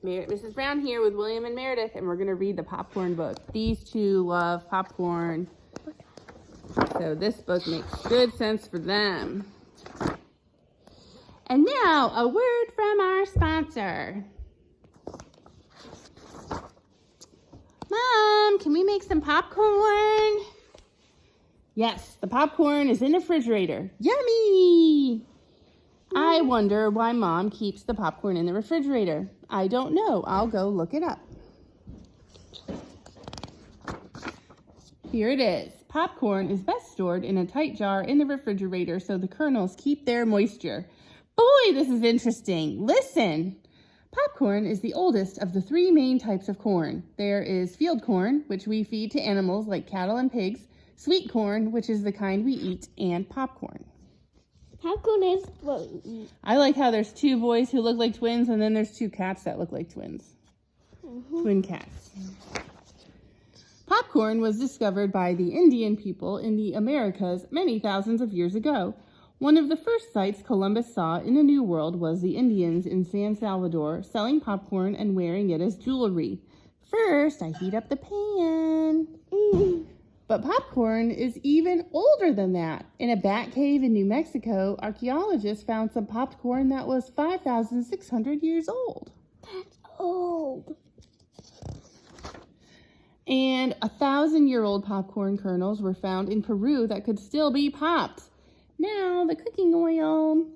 Mrs. Brown here with William and Meredith, and we're going to read the popcorn book. These two love popcorn, so this book makes good sense for them. And now, a word from our sponsor. Mom, can we make some popcorn? Yes, the popcorn is in the refrigerator. Yummy! I wonder why Mom keeps the popcorn in the refrigerator. I don't know. I'll go look it up. Here it is. Popcorn is best stored in a tight jar in the refrigerator so the kernels keep their moisture. Boy, this is interesting. Listen. Popcorn is the oldest of the three main types of corn. There is field corn, which we feed to animals like cattle and pigs, sweet corn, which is the kind we eat, and popcorn. Popcorn is what we eat. I like how there's two boys who look like twins, and then there's two cats that look like twins. Twin cats. Popcorn was discovered by the Indian people in the Americas many thousands of years ago. One of the first sights Columbus saw in the New World was the Indians in San Salvador selling popcorn and wearing it as jewelry. First, I heat up the pan. But popcorn is even older than that. In a bat cave in New Mexico, archaeologists found some popcorn that was 5,600 years old. That's old. And 1,000-year-old popcorn kernels were found in Peru that could still be popped. Now, the cooking oil.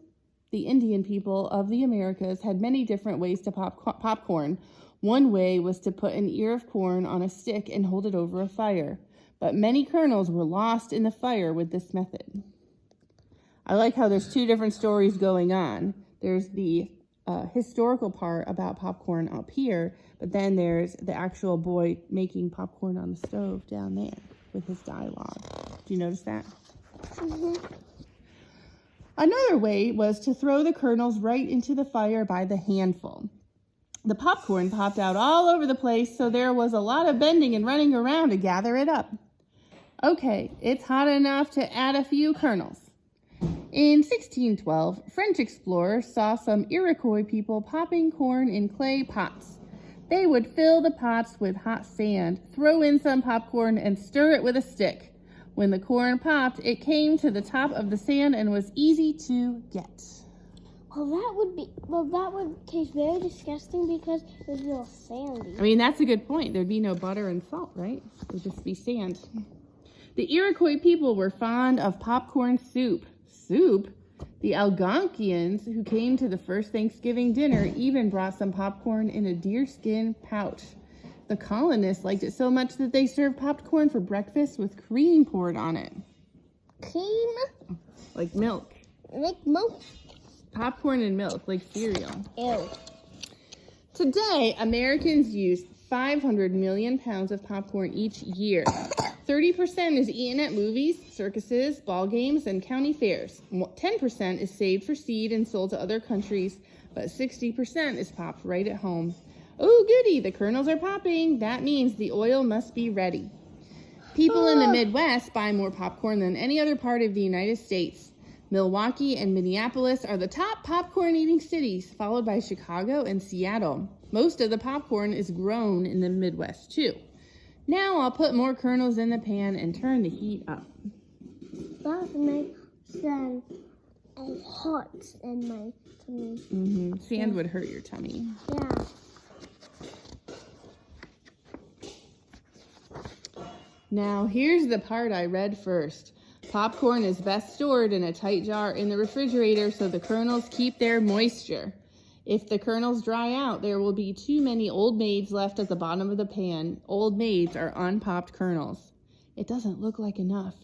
The Indian people of the Americas had many different ways to pop popcorn. One way was to put an ear of corn on a stick and hold it over a fire. But many kernels were lost in the fire with this method. I like how there's two different stories going on. There's the historical part about popcorn up here, but then there's the actual boy making popcorn on the stove down there with his dialogue. Do you notice that? Another way was to throw the kernels right into the fire by the handful. The popcorn popped out all over the place, so there was a lot of bending and running around to gather it up. Okay, it's hot enough to add a few kernels. In 1612, French explorers saw some Iroquois people popping corn in clay pots. They would fill the pots with hot sand, throw in some popcorn, and stir it with a stick. When the corn popped, it came to the top of the sand and was easy to get. That would taste very disgusting because it was real sandy. I mean, that's a good point. There'd be no butter and salt, right? It would just be sand. The Iroquois people were fond of popcorn soup. Soup? The Algonquians, who came to the first Thanksgiving dinner, even brought some popcorn in a deerskin pouch. The colonists liked it so much that they served popcorn for breakfast with cream poured on it. Cream? Like milk. Like milk? Popcorn and milk, like cereal. Ew. Today, Americans use 500 million pounds of popcorn each year. 30% is eaten at movies, circuses, ball games, and county fairs. 10% is saved for seed and sold to other countries, but 60% is popped right at home. Oh, goody, the kernels are popping. That means the oil must be ready. People in the Midwest buy more popcorn than any other part of the United States. Milwaukee and Minneapolis are the top popcorn-eating cities, followed by Chicago and Seattle. Most of the popcorn is grown in the Midwest, too. Now I'll put more kernels in the pan and turn the heat up. That makes sense. Hot in my tummy. Sand would hurt your tummy. Yeah. Now, here's the part I read first. Popcorn is best stored in a tight jar in the refrigerator so the kernels keep their moisture. If the kernels dry out, there will be too many old maids left at the bottom of the pan. Old maids are unpopped kernels. It doesn't look like enough.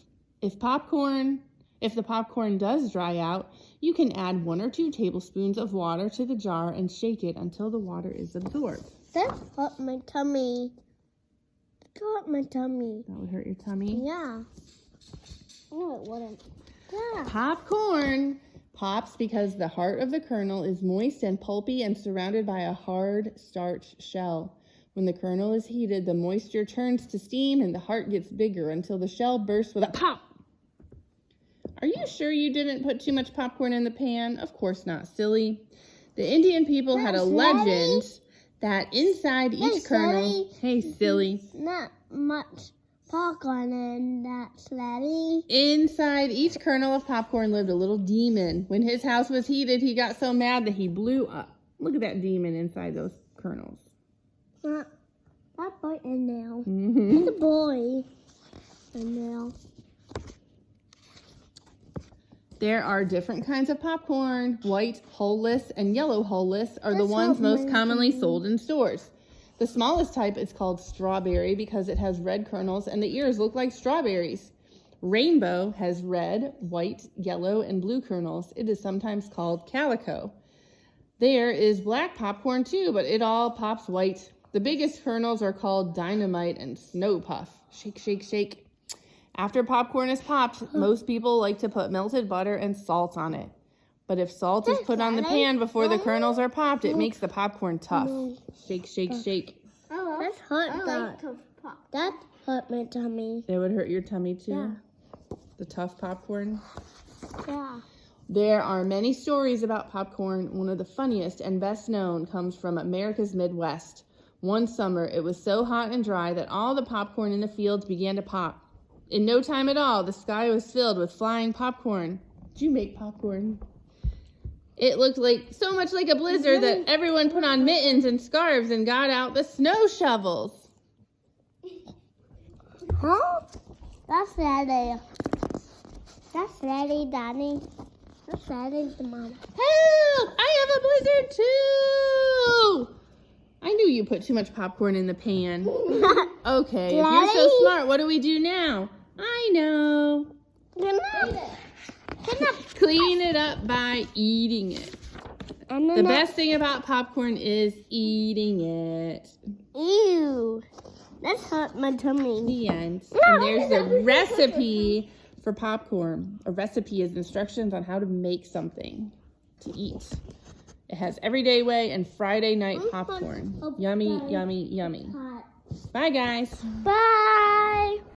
If the popcorn does dry out, you can add 1 or 2 tablespoons of water to the jar and shake it until the water is absorbed. That hurt my tummy. That would hurt your tummy? Yeah. No, it wouldn't. Yeah. Popcorn pops because the heart of the kernel is moist and pulpy and surrounded by a hard starch shell. When the kernel is heated, the moisture turns to steam and the heart gets bigger until the shell bursts with a pop. Are you sure you didn't put too much popcorn in the pan? Of course not, silly. The Indian people had a legend that inside each kernel... Hey, silly. Not much popcorn in that, Sladdy. Inside each kernel of popcorn lived a little demon. When his house was heated, he got so mad that he blew up. Look at that demon inside those kernels. That boy in now. Mm-hmm. It's a boy in now. There are different kinds of popcorn. White, hull-less, and yellow hull-less are the ones most commonly sold in stores. The smallest type is called strawberry because it has red kernels and the ears look like strawberries. Rainbow has red, white, yellow, and blue kernels. It is sometimes called calico. There is black popcorn too, but it all pops white. The biggest kernels are called dynamite and snow puff. Shake, shake, shake. After popcorn is popped, most people like to put melted butter and salt on it. But if salt is put on the pan before the kernels are popped, it makes the popcorn tough. Shake, shake, shake. That hurt. That hurt my tummy. It would hurt your tummy too? Yeah. The tough popcorn? Yeah. There are many stories about popcorn. One of the funniest and best known comes from America's Midwest. One summer, it was so hot and dry that all the popcorn in the fields began to pop. In no time at all, the sky was filled with flying popcorn. Did you make popcorn? It looked so much like a blizzard that everyone put on mittens and scarves and got out the snow shovels. Huh? That's ready. That's ready, Daddy. That's ready, Mom. Help! I have a blizzard too! I knew you put too much popcorn in the pan. Okay, if you're so smart, what do we do now? I know. Clean it up by eating it. The best thing about popcorn is eating it. Ew. That's hurt my tummy. The end. And there's the recipe for popcorn. A recipe is instructions on how to make something to eat. It has everyday way and Friday night popcorn. Yummy, yummy, yummy. Bye, guys. Bye.